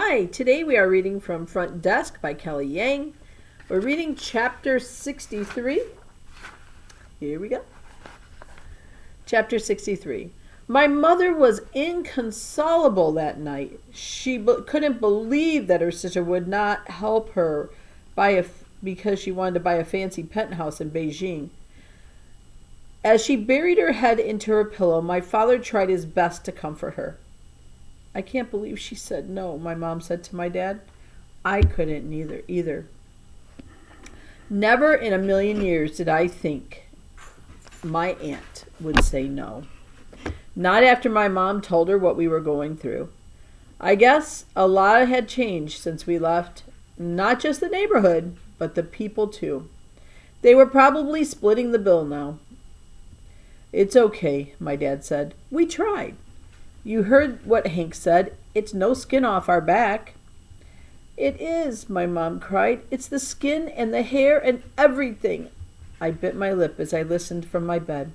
Hi, today we are reading from Front Desk by Kelly Yang. We're reading chapter 63. Here we go. Chapter 63. My mother was inconsolable that night. She couldn't believe that her sister would not help her because she wanted to buy a fancy penthouse in Beijing. As she buried her head into her pillow, my father tried his best to comfort her. I can't believe she said no, my mom said to my dad. I couldn't either. Never in a million years did I think my aunt would say no. Not after my mom told her what we were going through. I guess a lot had changed since we left. Not just the neighborhood, but the people too. They were probably splitting the bill now. It's okay, my dad said. We tried. You heard what Hank said. It's no skin off our back. It is, my mom cried. It's the skin and the hair and everything. I bit my lip as I listened from my bed.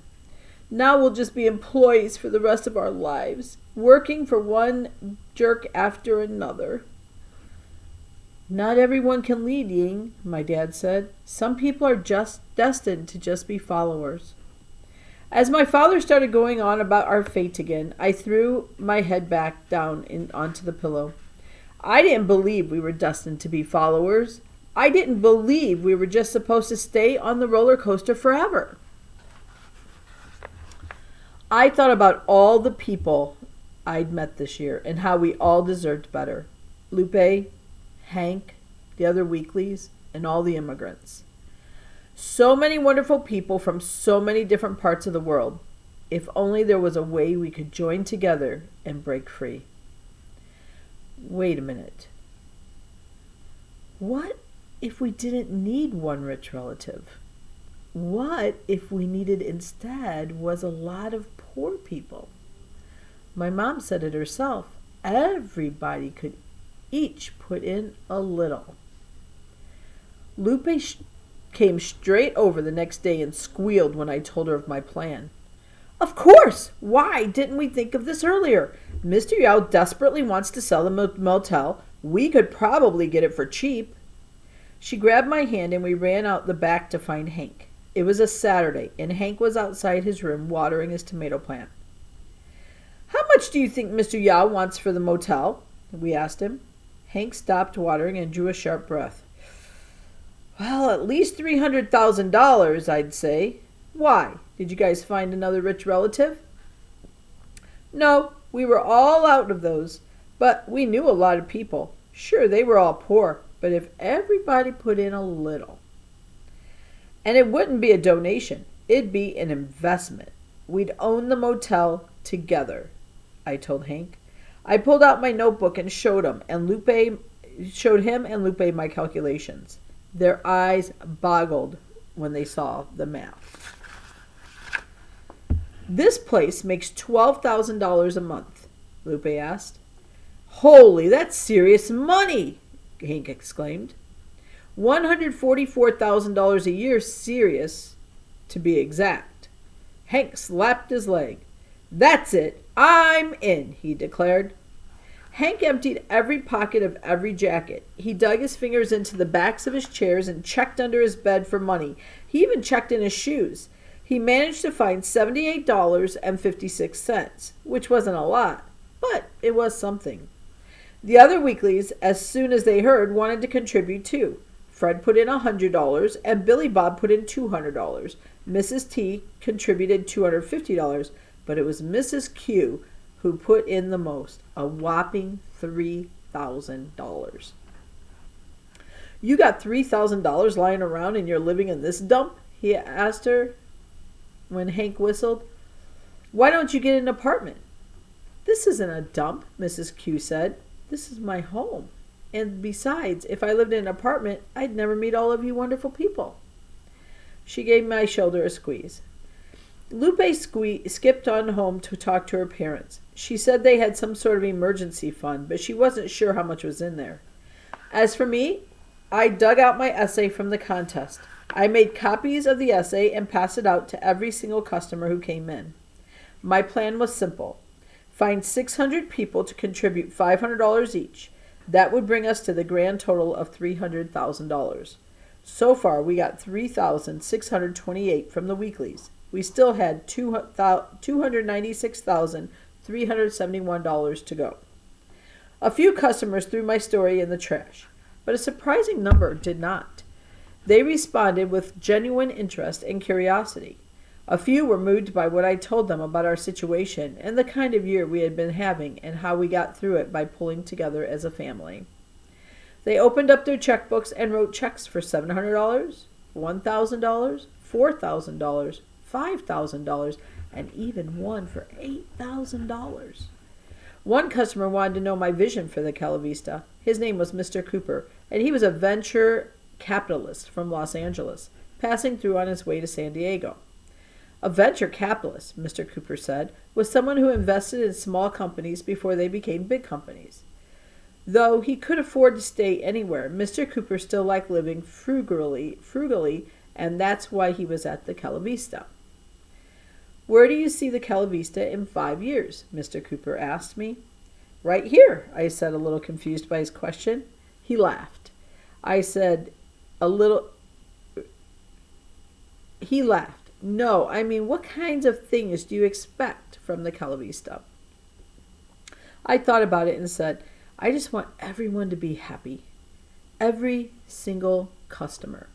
Now we'll just be employees for the rest of our lives, working for one jerk after another. Not everyone can lead, Ying, my dad said. Some people are just destined to just be followers. As my father started going on about our fate again, I threw my head back down onto the pillow. I didn't believe we were destined to be followers. I didn't believe we were just supposed to stay on the roller coaster forever. I thought about all the people I'd met this year and how we all deserved better. Lupe, Hank, the other weeklies, and all the immigrants. So many wonderful people from so many different parts of the world. If only there was a way we could join together and break free. Wait a minute. What if we didn't need one rich relative? What if we needed instead was a lot of poor people? My mom said it herself. Everybody could each put in a little. Lupe came straight over the next day and squealed when I told her of my plan. Of course! Why didn't we think of this earlier? Mr. Yao desperately wants to sell the motel. We could probably get it for cheap. She grabbed my hand and we ran out the back to find Hank. It was a Saturday and Hank was outside his room watering his tomato plant. How much do you think Mr. Yao wants for the motel? We asked him. Hank stopped watering and drew a sharp breath. Well, at least $300,000, I'd say. Why? Did you guys find another rich relative? No, we were all out of those, but we knew a lot of people. Sure, they were all poor, but if everybody put in a little. And it wouldn't be a donation. It'd be an investment. We'd own the motel together, I told Hank. I pulled out my notebook and showed him and Lupe my calculations. Their eyes boggled when they saw the math. This place makes $12,000 a month, Lupe asked. Holy, that's serious money, Hank exclaimed. $144,000 a year, serious, to be exact. Hank slapped his leg. That's it, I'm in, he declared. Hank emptied every pocket of every jacket. He dug his fingers into the backs of his chairs and checked under his bed for money. He even checked in his shoes. He managed to find $78.56, which wasn't a lot, but it was something. The other weeklies, as soon as they heard, wanted to contribute too. Fred put in $100 and Billy Bob put in $200. Mrs. T contributed $250, but it was Mrs. Q who put in the most, a whopping $3,000. You got $3,000 lying around and you're living in this dump? He asked her when Hank whistled. Why don't you get an apartment? This isn't a dump, Mrs. Q said. This is my home. And besides, if I lived in an apartment, I'd never meet all of you wonderful people. She gave my shoulder a squeeze. Lupe skipped on home to talk to her parents. She said they had some sort of emergency fund, but she wasn't sure how much was in there. As for me, I dug out my essay from the contest. I made copies of the essay and passed it out to every single customer who came in. My plan was simple. Find 600 people to contribute $500 each. That would bring us to the grand total of $300,000. So far, we got $3,628 from the weeklies. We still had $296,371 to go. A few customers threw my story in the trash, but a surprising number did not. They responded with genuine interest and curiosity. A few were moved by what I told them about our situation and the kind of year we had been having and how we got through it by pulling together as a family. They opened up their checkbooks and wrote checks for $700, $1,000, $4,000, $5,000, and even one for $8,000. One customer wanted to know my vision for the Calavista. His name was Mr. Cooper, and he was a venture capitalist from Los Angeles, passing through on his way to San Diego. A venture capitalist, Mr. Cooper said, was someone who invested in small companies before they became big companies. Though he could afford to stay anywhere, Mr. Cooper still liked living frugally, and that's why he was at the Calavista. Where do you see the Calavista in 5 years? Mr. Cooper asked me. Right here, I said, a little confused by his question. He laughed. I said, He laughed. No, I mean, what kinds of things do you expect from the Calavista? I thought about it and said, I just want everyone to be happy. Every single customer.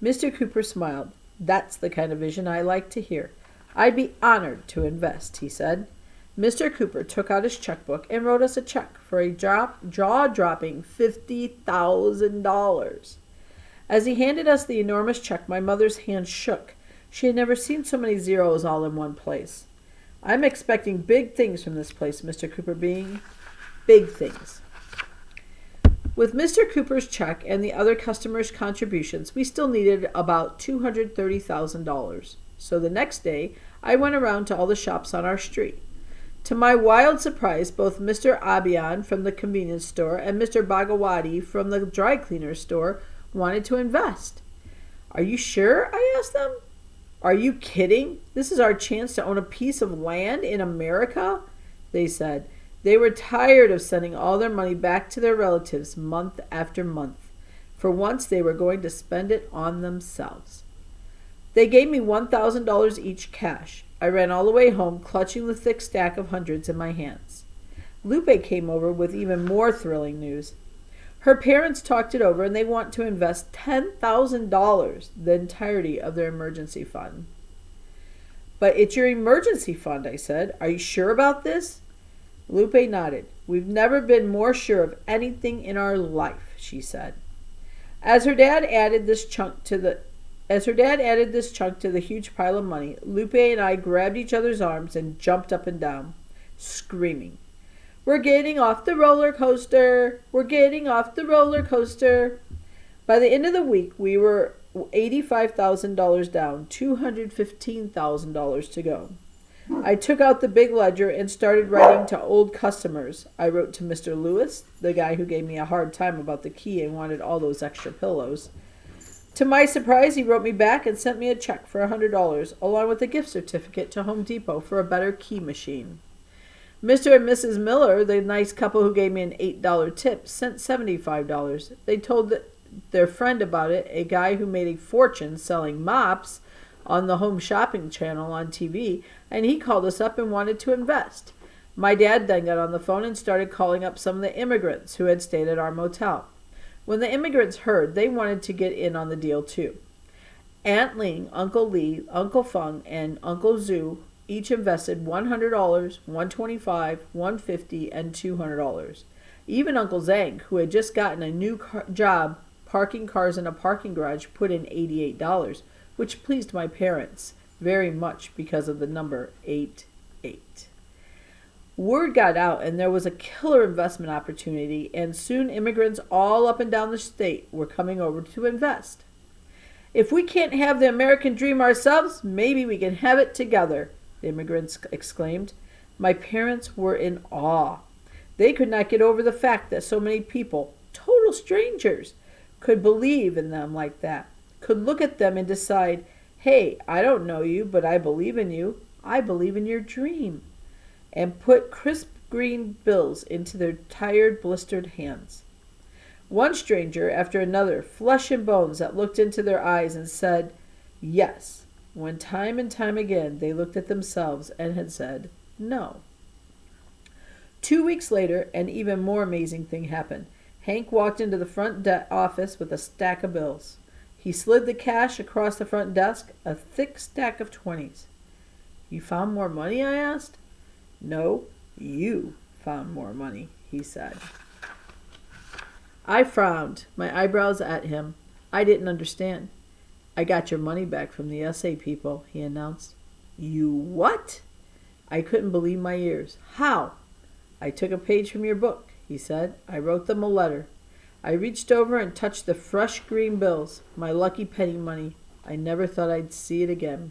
Mr. Cooper smiled. That's the kind of vision I like to hear. I'd be honored to invest, he said. Mr. Cooper took out his checkbook and wrote us a check for a jaw-dropping $50,000. As he handed us the enormous check, my mother's hand shook. She had never seen so many zeros all in one place. I'm expecting big things from this place, Mr. Cooper being. Big things. With Mr. Cooper's check and the other customers' contributions, we still needed about $230,000. So the next day, I went around to all the shops on our street. To my wild surprise, both Mr. Abian from the convenience store and Mr. Bhagawati from the dry cleaner store wanted to invest. Are you sure? I asked them. Are you kidding? This is our chance to own a piece of land in America, they said. They were tired of sending all their money back to their relatives month after month. For once, they were going to spend it on themselves. They gave me $1,000 each cash. I ran all the way home, clutching the thick stack of hundreds in my hands. Lupe came over with even more thrilling news. Her parents talked it over, and they want to invest $10,000, the entirety of their emergency fund. But it's your emergency fund, I said. Are you sure about this? Lupe nodded. We've never been more sure of anything in our life, she said. As her dad added this chunk to the huge pile of money, Lupe and I grabbed each other's arms and jumped up and down, screaming, We're getting off the roller coaster! We're getting off the roller coaster! By the end of the week, we were $85,000 down, $215,000 to go. I took out the big ledger and started writing to old customers. I wrote to Mr. Lewis, the guy who gave me a hard time about the key and wanted all those extra pillows. To my surprise, he wrote me back and sent me a check for $100, along with a gift certificate to Home Depot for a better key machine. Mr. and Mrs. Miller, the nice couple who gave me an $8 tip, sent $75. They told their friend about it, a guy who made a fortune selling mops on the Home Shopping channel on TV, and he called us up and wanted to invest. My dad then got on the phone and started calling up some of the immigrants who had stayed at our motel. When the immigrants heard, they wanted to get in on the deal too. Aunt Ling, Uncle Lee, Uncle Feng, and Uncle Zhu each invested $100, $125, $150, and $200. Even Uncle Zhang, who had just gotten a new job parking cars in a parking garage, put in $88, which pleased my parents very much because of the number 88. Word got out and there was a killer investment opportunity, and soon immigrants all up and down the state were coming over to invest. If we can't have the American dream ourselves, maybe we can have it together, the immigrants exclaimed. My parents were in awe. They could not get over the fact that so many people, total strangers, could believe in them like that, could look at them and decide, hey, I don't know you, but I believe in you. I believe in your dream. And put crisp green bills into their tired, blistered hands. One stranger after another, flesh and bones, that looked into their eyes and said, yes, when time and time again they looked at themselves and had said, no. 2 weeks later, an even more amazing thing happened. Hank walked into the front office with a stack of bills. He slid the cash across the front desk, a thick stack of 20s. You found more money? I asked. No, you found more money, he said. I frowned, my eyebrows at him. I didn't understand. I got your money back from the essay people, he announced. You what? I couldn't believe my ears. How? I took a page from your book, he said. I wrote them a letter. I reached over and touched the fresh green bills, my lucky penny money. I never thought I'd see it again.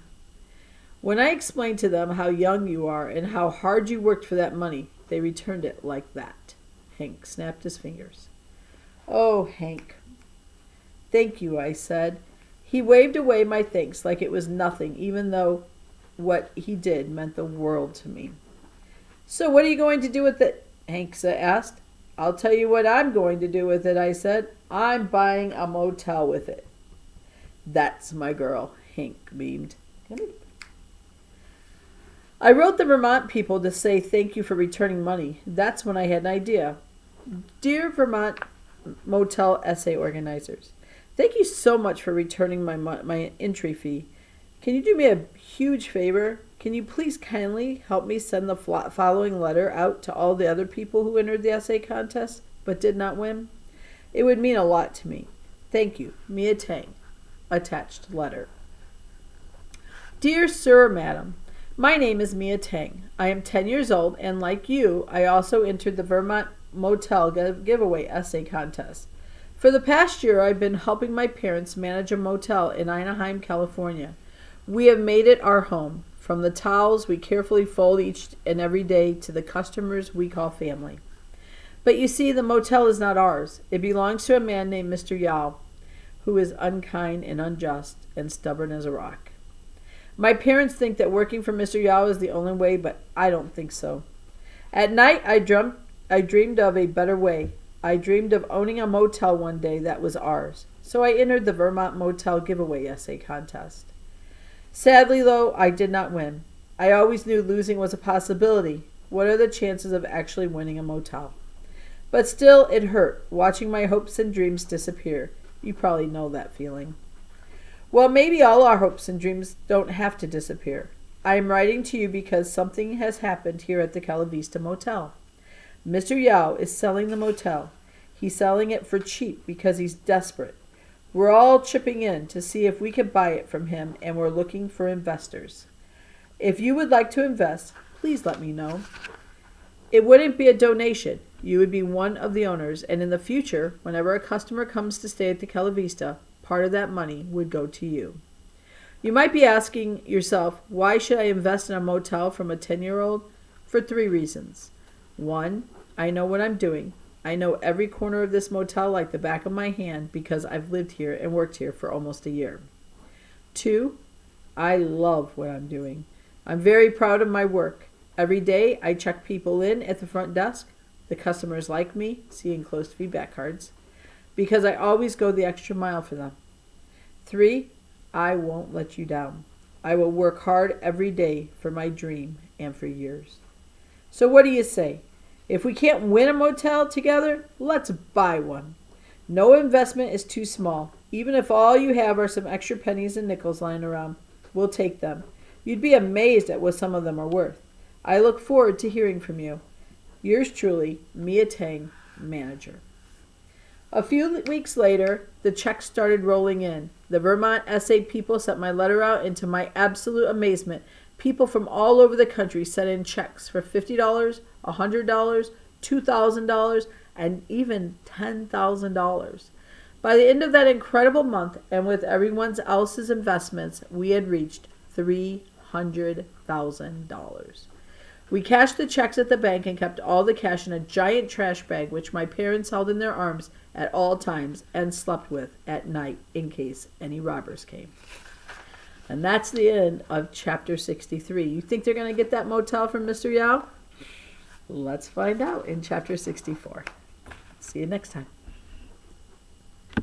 When I explained to them how young you are and how hard you worked for that money, they returned it like that. Hank snapped his fingers. Oh, Hank. Thank you, I said. He waved away my thanks like it was nothing, even though what he did meant the world to me. So what are you going to do with it? Hank asked. I'll tell you what I'm going to do with it, I said. I'm buying a motel with it. That's my girl, Hank beamed. I wrote the Vermont people to say thank you for returning money. That's when I had an idea. Dear Vermont Motel essay organizers, thank you so much for returning my entry fee. Can you do me a huge favor? Can you please kindly help me send the following letter out to all the other people who entered the essay contest but did not win? It would mean a lot to me. Thank you, Mia Tang. Attached letter. Dear Sir or Madam, my name is Mia Tang. I am 10 years old, and like you, I also entered the Vermont Motel Giveaway Essay Contest. For the past year, I've been helping my parents manage a motel in Anaheim, California. We have made it our home, from the towels we carefully fold each and every day to the customers we call family. But you see, the motel is not ours. It belongs to a man named Mr. Yao, who is unkind and unjust and stubborn as a rock. My parents think that working for Mr. Yao is the only way, but I don't think so. At night, I dreamed of a better way. I dreamed of owning a motel one day that was ours. So I entered the Vermont Motel Giveaway Essay Contest. Sadly, though, I did not win. I always knew losing was a possibility. What are the chances of actually winning a motel? But still, it hurt, watching my hopes and dreams disappear. You probably know that feeling. Well, maybe all our hopes and dreams don't have to disappear. I am writing to you because something has happened here at the Cala Vista Motel. Mr. Yao is selling the motel. He's selling it for cheap because he's desperate. We're all chipping in to see if we can buy it from him, and we're looking for investors. If you would like to invest, please let me know. It wouldn't be a donation. You would be one of the owners, and in the future, whenever a customer comes to stay at the Cala Vista, part of that money would go to you. You might be asking yourself, why should I invest in a motel from a 10-year-old? For 3 reasons. 1, I know what I'm doing. I know every corner of this motel like the back of my hand because I've lived here and worked here for almost a year. 2, I love what I'm doing. I'm very proud of my work. Every day I check people in at the front desk. The customers like me, see enclosed feedback cards, because I always go the extra mile for them. 3, I won't let you down. I will work hard every day for my dream and for years. So what do you say? If we can't win a motel together, let's buy one. No investment is too small. Even if all you have are some extra pennies and nickels lying around, we'll take them. You'd be amazed at what some of them are worth. I look forward to hearing from you. Yours truly, Mia Tang, Manager. A few weeks later, the checks started rolling in. The Vermont essay people sent my letter out, and to my absolute amazement, people from all over the country sent in checks for $50, $100, $2,000, and even $10,000. By the end of that incredible month, and with everyone else's investments, we had reached $300,000. We cashed the checks at the bank and kept all the cash in a giant trash bag, which my parents held in their arms at all times and slept with at night in case any robbers came. And that's the end of chapter 63. You think they're going to get that motel from Mr. Yao? Let's find out in chapter 64. See you next time.